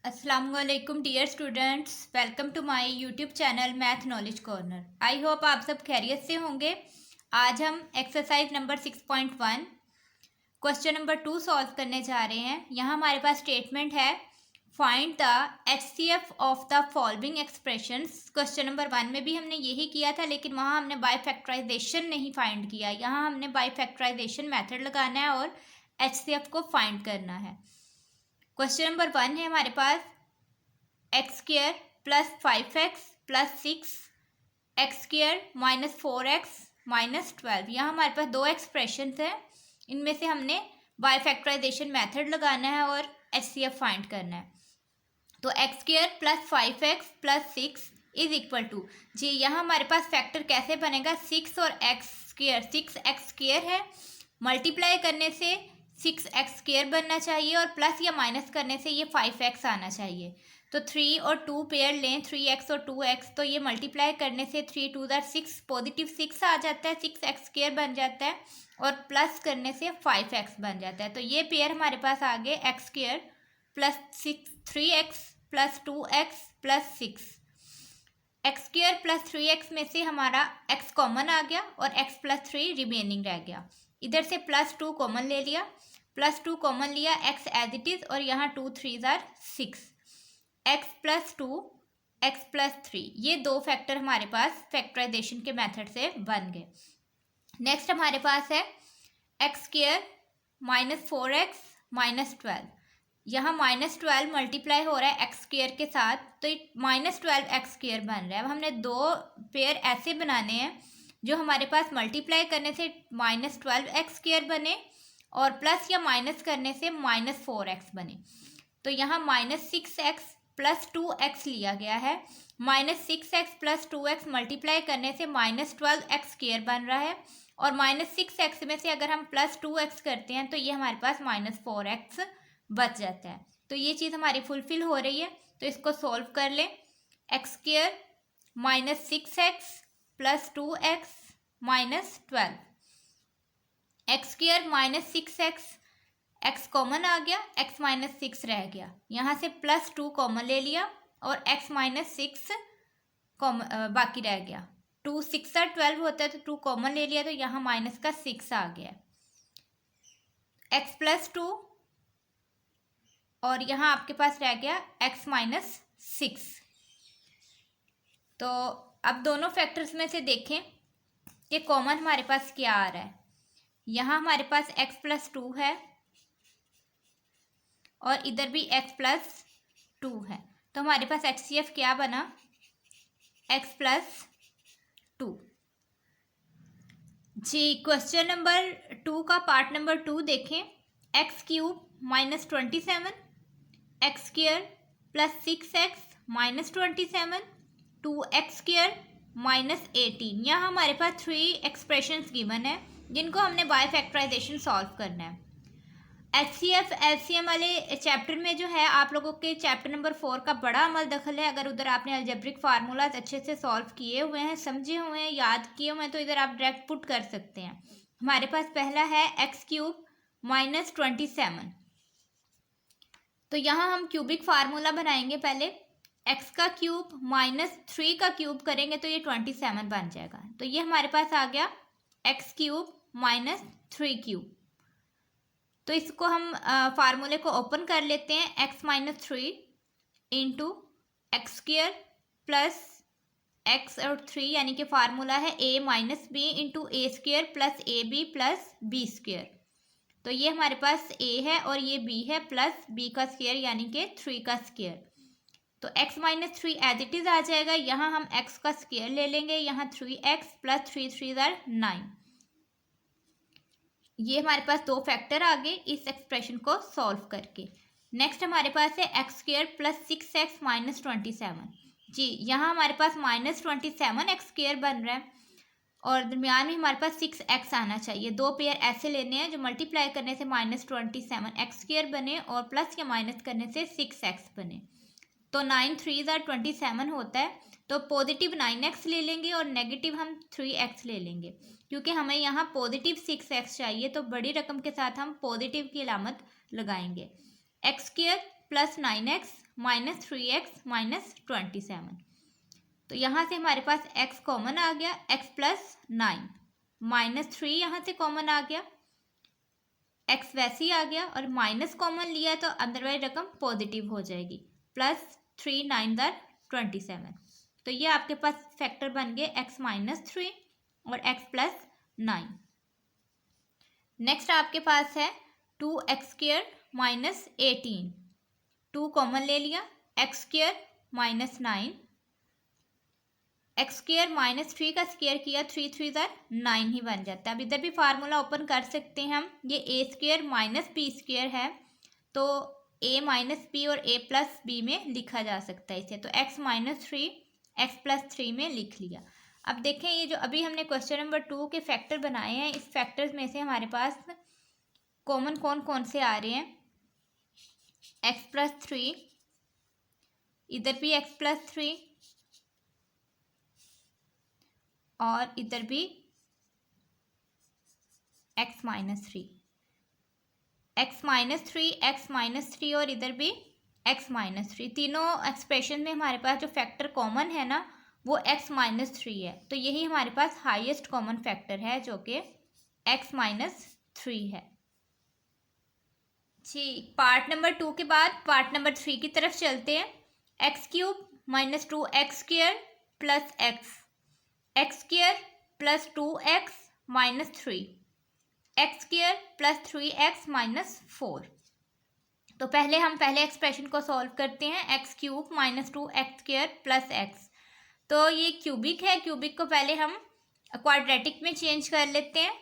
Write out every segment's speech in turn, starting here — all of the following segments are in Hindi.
अस्सलामुअलैकुम dear students, welcome to my YouTube channel math knowledge corner. I hope आप सब खैरियत से होंगे। आज हम exercise number 6.1 question number 2 solve करने जा रहे हैं। यहाँ हमारे पास स्टेटमेंट है find the HCF of the following expressions. Question number 1 में भी हमने यही किया था, लेकिन वहाँ हमने बाय फैक्टराइजेशन नहीं फाइंड किया। यहाँ हमने बाय फैक्टराइजेशन मेथड लगाना है और एचसीएफ को फाइंड करना है। क्वेश्चन नंबर 1 है हमारे पास x square plus 5x plus 6 x square minus 4x minus 12। यहाँ हमारे पास दो एक्सप्रेशन हैं, इनमें से हमने बाय फैक्टराइजेशन मेथड लगाना है और एचसीएफ फाइंड करना है। तो x square plus 5x plus 6 is equal to जी, यहाँ हमारे पास फैक्टर कैसे बनेगा, 6 और एक्स स्क्वायर, 6x स्क्वायर है, मल्टीप्लाई करने से 6x स्क्वायर बनना चाहिए और प्लस या माइनस करने से ये 5x आना चाहिए। तो 3 और 2 पेयर लें, 3x और 2x, तो ये मल्टीप्लाई करने से 3 2 6 पॉजिटिव 6 आ जाता है, 6x स्क्वायर बन जाता है और प्लस करने से 5x बन जाता है। तो ये पेयर हमारे पास आ गए x square plus 3x plus 2x plus 6। X square plus 3x में से हमारा x कॉमन आ गया और x प्लस 3 रिमेनिंग रह गया। इधर से प्लस 2 कॉमन ले लिया, प्लस 2 कॉमन लिया, x एज इट इज और यहाँ 2 3 6, x प्लस 2 x प्लस 3, ये दो फैक्टर हमारे पास फैक्टराइजेशन के मेथड से बन गए। नेक्स्ट हमारे पास है x square minus 4x minus 12। यहाँ माइनस 12 मल्टीप्लाई हो रहा है एक्स स्क्वायर के साथ, तो माइनस 12 एक्स स्क्वायर बन रहा है। अब हमने दो पेयर ऐसे बनाने हैं जो हमारे पास मल्टीप्लाई करने से माइनस 12 एक्स स्क्वायर बने और प्लस या माइनस करने से माइनस 4x बने। तो यहाँ माइनस 6x प्लस 2x लिया गया है, minus 6x plus 2x multiply करने से माइनस 12x स्क्वायर बन रहा है और माइनस 6x में से अगर हम प्लस 2x करते हैं तो ये हमारे पास माइनस 4x बच जाता है। तो ये चीज़ हमारी फुलफिल हो रही है, तो इसको सॉल्व कर लें। X square minus 6x plus 2x minus 12, x square minus 6x, x common आ गया, x माइनस 6 रह गया, यहाँ से प्लस 2 कॉमन ले लिया और x माइनस 6 बाकी रह गया। 2 6 12 होता है तो 2 कॉमन ले लिया, तो यहाँ माइनस का 6 आ गया, x प्लस 2 और यहाँ आपके पास रह गया x माइनस 6। तो अब दोनों फैक्टर्स में से देखें कि कॉमन हमारे पास क्या आ रहा है। यहाँ हमारे पास x प्लस 2 है और इधर भी x प्लस 2 है, तो हमारे पास एचसीएफ क्या बना, x प्लस 2 जी। क्वेश्चन नंबर 2 का पार्ट नंबर 2 देखें। X cube minus 27, x square plus 6x minus 27, 2x square minus 18। यहाँ हमारे पास 3 एक्सप्रेशंस गिवन है जिनको हमने बाय फैक्टराइजेशन सॉल्व करना है। एचसीएफ एलसीएम वाले चैप्टर में जो है आप लोगों के चैप्टर नंबर 4 का बड़ा अमल दखल है। अगर उधर आपने अलजेब्रिक फार्मूलाज अच्छे से सॉल्व किए हुए हैं, समझे हुए हैं, याद किए हुए हैं, तो इधर आप डायरेक्ट पुट कर सकते हैं। हमारे पास पहला है एक्स क्यूब माइनस 27, तो यहाँ हम क्यूबिक फार्मूला बनाएंगे। पहले एक्स का क्यूब माइनस 3 का क्यूब करेंगे तो ये 27 बन जाएगा। तो ये हमारे पास आ गया एक्स क्यूब माइनस 3 क्यूब। तो इसको हम फार्मूले को ओपन कर लेते हैं। X minus 3 into x square plus x और 3, यानी कि फार्मूला है a minus b into a square plus a b plus b square. तो ये हमारे पास ए है और ये बी है, प्लस बी का स्क्वायर यानी कि 3 का स्क्वायर। तो x minus 3 as it is आ जाएगा। यहाँ हम x का स्क्वायर ले लेंगे, यहाँ 3x प्लस 3 3 9। ये हमारे पास दो फैक्टर आ गए इस एक्सप्रेशन को सॉल्व करके। नेक्स्ट हमारे पास है x square plus 6x minus 27 जी। यहाँ हमारे पास माइनस 27 एक्स स्क्वायर बन रहा है और दरमियान में हमारे पास 6x आना चाहिए। दो पेयर ऐसे लेने हैं जो मल्टीप्लाई करने से माइनस 27 एक्स स्क्वायर बने और प्लस या माइनस करने से 6x बने। तो 9 3 27 होता है, तो पॉजिटिव 9x ले लेंगे और नेगेटिव हम 3x ले लेंगे, क्योंकि हमें यहाँ पॉजिटिव 6x चाहिए, तो बड़ी रकम के साथ हम पॉजिटिव की अलामत लगाएंगे। X square plus 9x minus 3x minus 27। तो यहाँ से हमारे पास x कॉमन आ गया, x प्लस 9, माइनस 3 यहाँ से कॉमन आ गया, x वैसे ही आ गया, और माइनस कॉमन लिया तो अंदर वाली रकम पॉजिटिव हो जाएगी, प्लस 3 9 दर 27। तो ये आपके पास फैक्टर बन गए x माइनस 3 और x प्लस 9। नेक्स्ट आपके पास है 2x स्क्वायर माइनस 18, 2 कॉमन ले लिया, x square minus 9, x square minus 3 का स्क्वायर किया, 3 3 दर 9 ही बन जाता है। अब इधर भी फार्मूला ओपन कर सकते हैं हम, ये ए स्क्वायर माइनस बी स्क्वायर है, तो ए माइनस बी और ए प्लस बी में लिखा जा सकता है इसे, तो एक्स माइनस 3 एक्स प्लस 3 में लिख लिया। अब देखें ये जो अभी हमने क्वेश्चन नंबर 2 के फैक्टर बनाए हैं, इस फैक्टर्स में से हमारे पास कॉमन कौन कौन से आ रहे हैं, एक्स प्लस 3, इधर भी एक्स प्लस 3 और इधर भी x minus 3, x minus 3, x minus 3 और इधर भी x माइनस 3। तीनों एक्सप्रेशन में हमारे पास जो फैक्टर कॉमन है ना वो x माइनस 3 है, तो यही हमारे पास हाईएस्ट कॉमन फैक्टर है जो कि x माइनस 3 है। जी, पार्ट नंबर 2 के बाद पार्ट नंबर 3 की तरफ चलते हैं। X cube minus 2x square plus x square plus 2x minus 3, x square plus 3x minus 4। तो पहले हम पहले एक्सप्रेशन को सॉल्व करते हैं, x cube minus 2x square plus x। तो ये क्यूबिक है, क्यूबिक को पहले हम क्वाड्रेटिक में चेंज कर लेते हैं।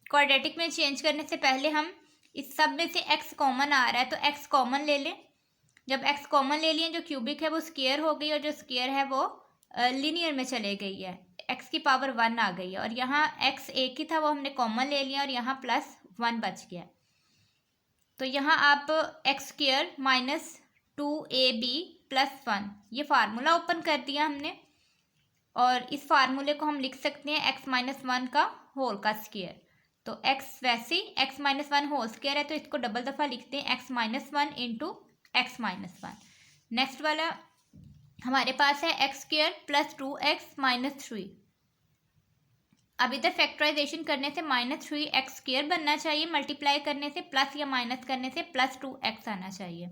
क्वाड्रेटिक में चेंज करने से पहले हम इस सब में से x कॉमन आ रहा है तो x कॉमन ले लें। जब x कॉमन ले लिए, जो क्यूबिक है वो स्क्वायर हो गई और जो स्क्वायर है वो लीनियर में चले गई है, x की पावर 1 आ गई है, और यहाँ x एक ही था वो हमने कॉमन ले लिया और यहाँ प्लस 1 बच गया। तो यहाँ आप x square minus 2ab plus 1 ये फार्मूला ओपन कर दिया हमने, और इस फार्मूले को हम लिख सकते हैं x माइनस 1 का होल का स्क्वायर। तो x वैसे ही x माइनस 1 होल स्क्वायर है तो इसको डबल दफ़ा लिखते हैं, x minus 1 into x minus 1। Next वाला हमारे पास है x square plus 2x minus 3। अब इधर फैक्टराइजेशन करने से माइनस 3x स्क्वायर बनना चाहिए, मल्टीप्लाई करने से प्लस या माइनस करने से प्लस 2x आना चाहिए।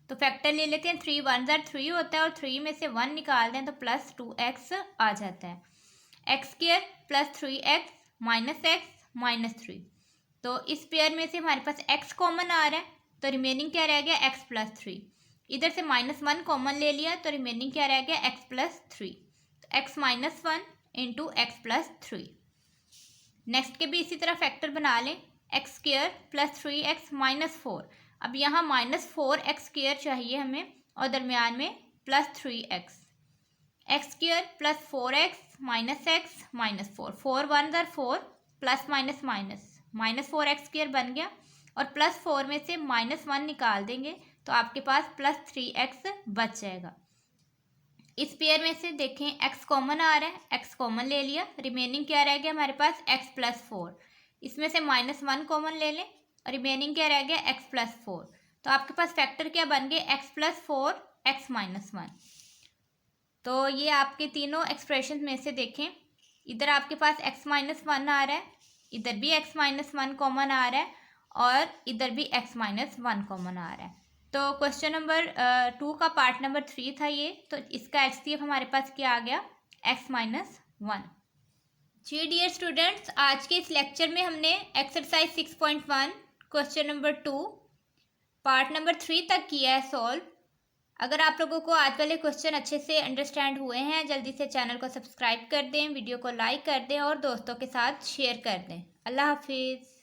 तो फैक्टर ले लेते हैं, 3 1 ज़र 3 होता है और 3 में से 1 निकाल दें तो प्लस 2x आ जाता है। X square plus 3x minus 3। तो इस पेयर में से हमारे पास x कॉमन आ रहा है तो रिमेनिंग क्या रह गया, x प्लस 3। इधर से माइनस 1 कॉमन ले लिया तो रिमेनिंग क्या रह गया, x प्लस 3। तो x minus 1 into x plus 3। Next के भी इसी तरह फैक्टर बना लें, x square plus 3x minus 4। अब यहाँ माइनस 4x स्क्वायर चाहिए हमें और दरमियान में plus 3x। X square plus 4x minus 4, 4 1 ज़र 4 प्लस माइनस 4x स्क्वायर बन गया, और प्लस 4 में से माइनस 1 निकाल देंगे तो आपके पास प्लस 3x बच जाएगा। इस पेयर में से देखें x कॉमन आ रहा है, x कॉमन ले लिया, रिमेनिंग क्या रह गया हमारे पास x प्लस 4। इसमें से माइनस 1 कॉमन ले लें और रिमेनिंग क्या रह गया, x प्लस 4। तो आपके पास फैक्टर क्या बन गए, x प्लस 4 x माइनस 1। तो ये आपके तीनों एक्सप्रेशन में से देखें, इधर आपके पास x माइनस 1 आ रहा है, इधर भी x माइनस 1 कॉमन आ रहा है और इधर भी x माइनस 1 कॉमन आ रहा है। तो क्वेश्चन नंबर 2 का पार्ट नंबर 3 था ये, तो इसका HCF हमारे पास क्या आ गया, x माइनस 1। जी डियर स्टूडेंट्स, आज के इस लेक्चर में हमने exercise 6.1 question number 2 part number 3 तक किया है सॉल्व। अगर आप लोगों को आज वाले क्वेश्चन अच्छे से अंडरस्टैंड हुए हैं, जल्दी से चैनल को सब्सक्राइब कर दें, वीडियो को लाइक कर दें और दोस्तों के साथ शेयर कर दें। अल्लाह हाफिज़।